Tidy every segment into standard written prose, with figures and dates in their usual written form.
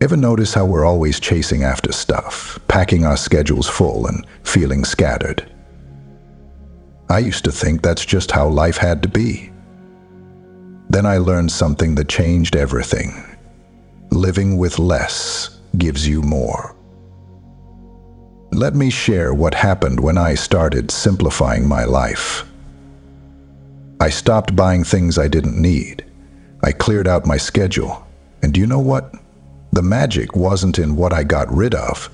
Ever notice how we're always chasing after stuff, packing our schedules full and feeling scattered? I used to think that's just how life had to be. Then I learned something that changed everything. Living with less gives you more. Let me share what happened when I started simplifying my life. I stopped buying things I didn't need. I cleared out my schedule. And you know what? The magic wasn't in what I got rid of.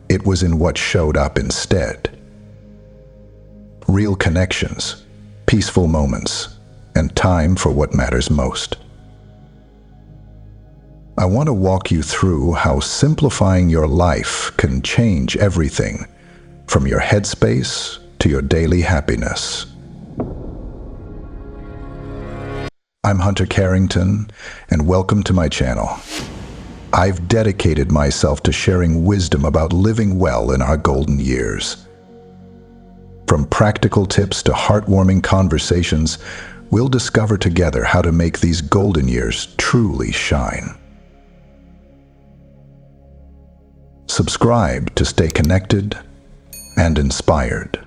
It was in what showed up instead. Real connections, peaceful moments, and time for what matters most. I want to walk you through how simplifying your life can change everything, from your headspace to your daily happiness. I'm Hunter Carrington, and welcome to my channel. I've dedicated myself to sharing wisdom about living well in our golden years. From practical tips to heartwarming conversations, we'll discover together how to make these golden years truly shine. Subscribe to stay connected and inspired.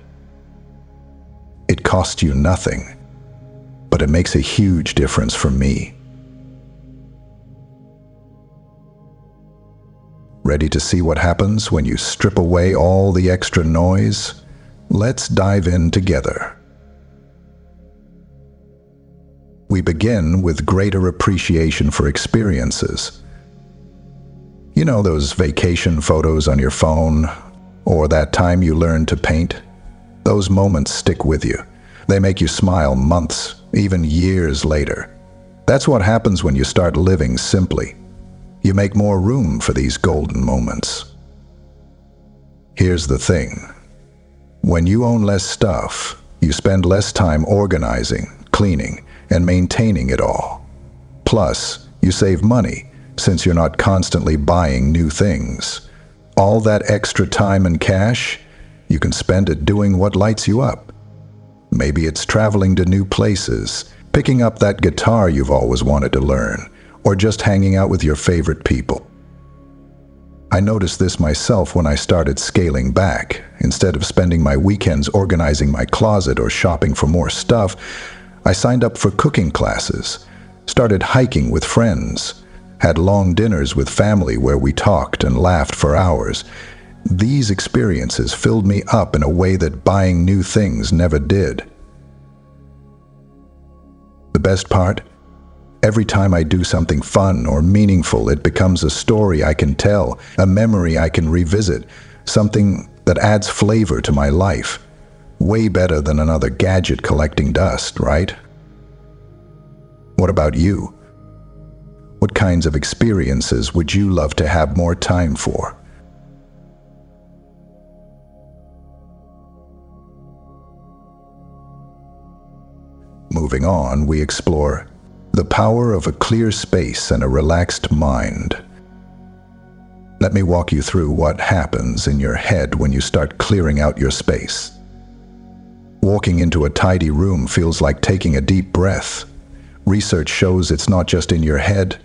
It costs you nothing, but it makes a huge difference for me. Ready to see what happens when you strip away all the extra noise? Let's dive in together. We begin with greater appreciation for experiences. You know those vacation photos on your phone, or that time you learned to paint? Those moments stick with you. They make you smile months, even years later. That's what happens when you start living simply. You make more room for these golden moments. Here's the thing. When you own less stuff, you spend less time organizing, cleaning, and maintaining it all. Plus, you save money since you're not constantly buying new things. All that extra time and cash, you can spend it doing what lights you up. Maybe it's traveling to new places, picking up that guitar you've always wanted to learn, or just hanging out with your favorite people. I noticed this myself when I started scaling back. Instead of spending my weekends organizing my closet or shopping for more stuff, I signed up for cooking classes, started hiking with friends, had long dinners with family where we talked and laughed for hours. These experiences filled me up in a way that buying new things never did. The best part? Every time I do something fun or meaningful, it becomes a story I can tell, a memory I can revisit, something that adds flavor to my life. Way better than another gadget collecting dust, right? What about you? What kinds of experiences would you love to have more time for? Moving on, we explore the power of a clear space and a relaxed mind. Let me walk you through what happens in your head when you start clearing out your space. Walking into a tidy room feels like taking a deep breath. Research shows it's not just in your head.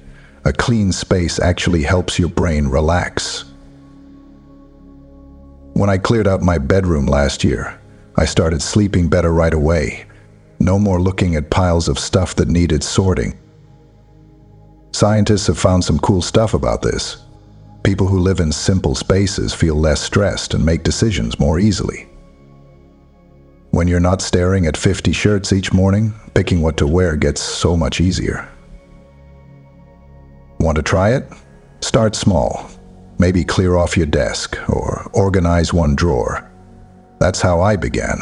A clean space actually helps your brain relax. When I cleared out my bedroom last year, I started sleeping better right away. No more looking at piles of stuff that needed sorting. Scientists have found some cool stuff about this. People who live in simple spaces feel less stressed and make decisions more easily. When you're not staring at 50 shirts each morning, picking what to wear gets so much easier. Want to try it? Start small. Maybe clear off your desk or organize one drawer. That's how I began.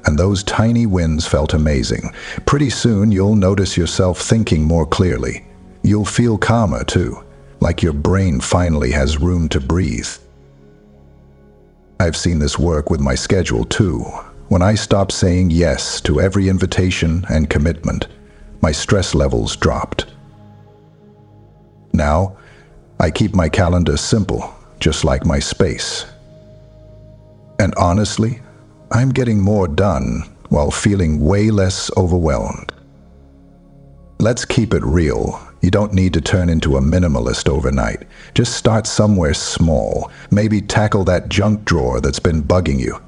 And those tiny wins felt amazing. Pretty soon, you'll notice yourself thinking more clearly. You'll feel calmer, too, like your brain finally has room to breathe. I've seen this work with my schedule, too. When I stopped saying yes to every invitation and commitment, my stress levels dropped. Now, I keep my calendar simple, just like my space. And honestly, I'm getting more done while feeling way less overwhelmed. Let's keep it real. You don't need to turn into a minimalist overnight. Just start somewhere small. Maybe tackle that junk drawer that's been bugging you.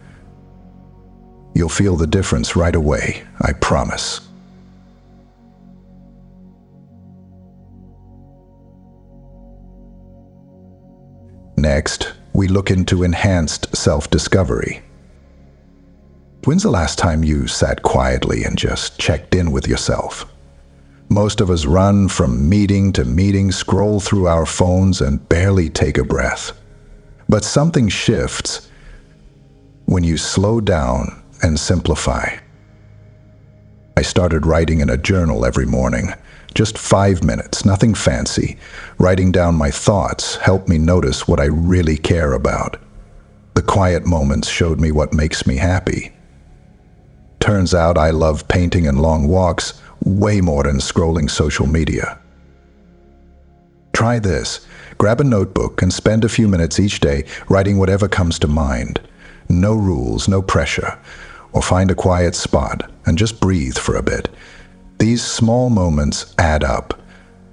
You'll feel the difference right away, I promise. Next, we look into enhanced self-discovery. When's the last time you sat quietly and just checked in with yourself? Most of us run from meeting to meeting, scroll through our phones, and barely take a breath. But something shifts when you slow down and simplify. I started writing in a journal every morning. Just 5 minutes, nothing fancy. Writing down my thoughts helped me notice what I really care about. The quiet moments showed me what makes me happy. Turns out I love painting and long walks way more than scrolling social media. Try this. Grab a notebook and spend a few minutes each day writing whatever comes to mind. No rules, no pressure. Or find a quiet spot and just breathe for a bit. These small moments add up.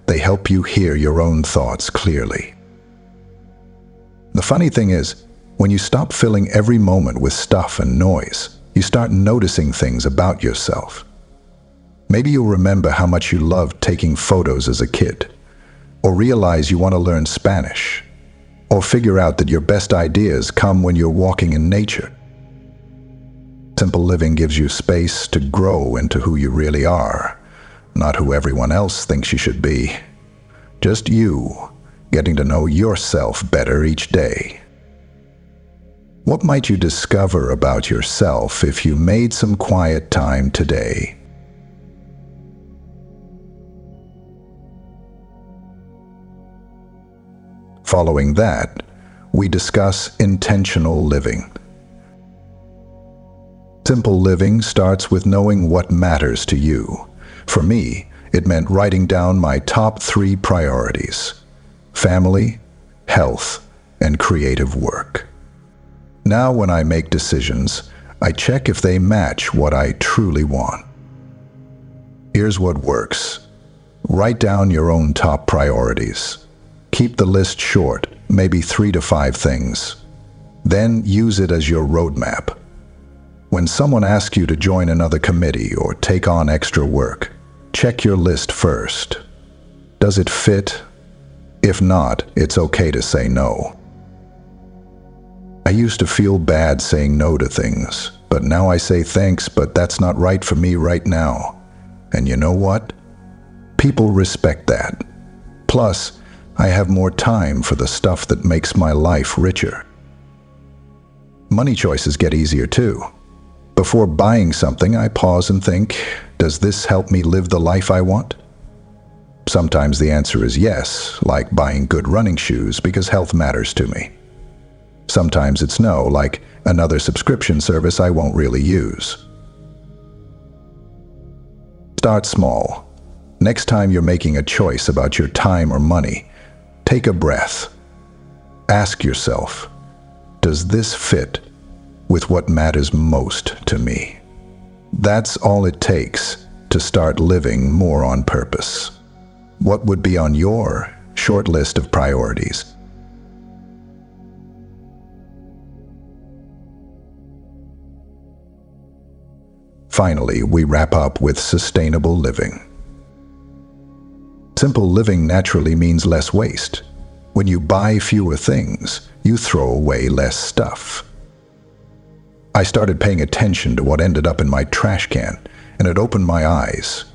They help you hear your own thoughts clearly. The funny thing is, when you stop filling every moment with stuff and noise, you start noticing things about yourself. Maybe you'll remember how much you loved taking photos as a kid, or realize you want to learn Spanish, or figure out that your best ideas come when you're walking in nature. Simple living gives you space to grow into who you really are, not who everyone else thinks you should be. Just you, getting to know yourself better each day. What might you discover about yourself if you made some quiet time today? Following that, we discuss intentional living. Simple living starts with knowing what matters to you. For me, it meant writing down my top 3 priorities: family, health, and creative work. Now when I make decisions, I check if they match what I truly want. Here's what works. Write down your own top priorities. Keep the list short, maybe 3 to 5 things. Then use it as your roadmap. When someone asks you to join another committee or take on extra work, check your list first. Does it fit? If not, it's okay to say no. I used to feel bad saying no to things, but now I say thanks, but that's not right for me right now. And you know what? People respect that. Plus, I have more time for the stuff that makes my life richer. Money choices get easier too. Before buying something, I pause and think, does this help me live the life I want? Sometimes the answer is yes, like buying good running shoes because health matters to me. Sometimes it's no, like another subscription service I won't really use. Start small. Next time you're making a choice about your time or money, take a breath. Ask yourself, does this fit with what matters most to me? That's all it takes to start living more on purpose. What would be on your short list of priorities? Finally, we wrap up with sustainable living. Simple living naturally means less waste. When you buy fewer things, you throw away less stuff. I started paying attention to what ended up in my trash can, and it opened my eyes.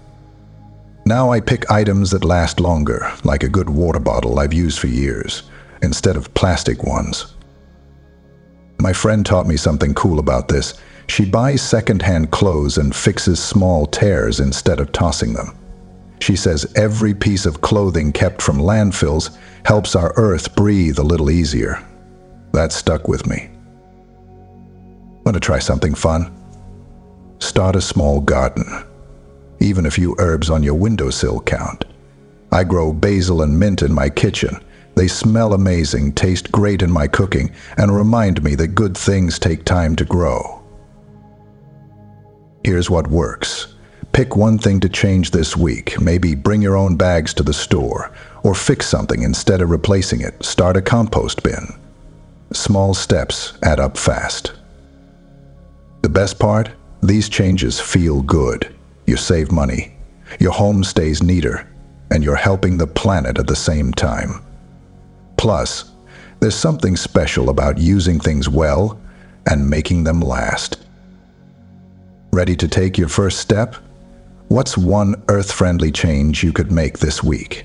Now I pick items that last longer, like a good water bottle I've used for years, instead of plastic ones. My friend taught me something cool about this. She buys second-hand clothes and fixes small tears instead of tossing them. She says every piece of clothing kept from landfills helps our earth breathe a little easier. That stuck with me. Want to try something fun? Start a small garden. Even a few herbs on your windowsill count. I grow basil and mint in my kitchen. They smell amazing, taste great in my cooking, and remind me that good things take time to grow. Here's what works. Pick one thing to change this week. Maybe bring your own bags to the store, or fix something instead of replacing it. Start a compost bin. Small steps add up fast. The best part? These changes feel good. You save money, your home stays neater, and you're helping the planet at the same time. Plus, there's something special about using things well and making them last. Ready to take your first step? What's one earth-friendly change you could make this week?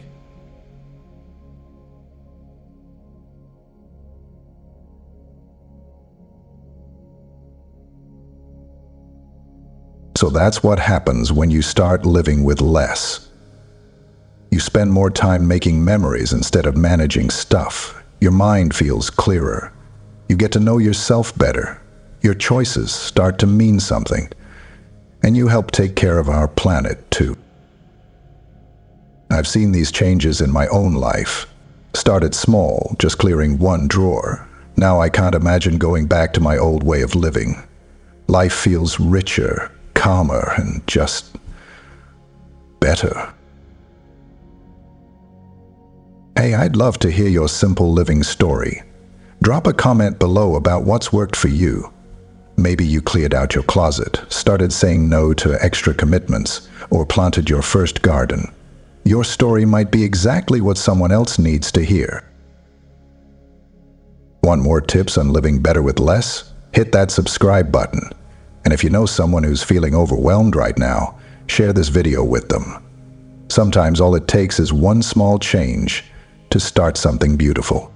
So that's what happens when you start living with less. You spend more time making memories instead of managing stuff. Your mind feels clearer. You get to know yourself better. Your choices start to mean something. And you help take care of our planet, too. I've seen these changes in my own life. Started small, just clearing one drawer. Now I can't imagine going back to my old way of living. Life feels richer, calmer, and just better. Hey, I'd love to hear your simple living story. Drop a comment below about what's worked for you. Maybe you cleared out your closet, started saying no to extra commitments, or planted your first garden. Your story might be exactly what someone else needs to hear. Want more tips on living better with less? Hit that subscribe button. And if you know someone who's feeling overwhelmed right now, share this video with them. Sometimes all it takes is one small change to start something beautiful.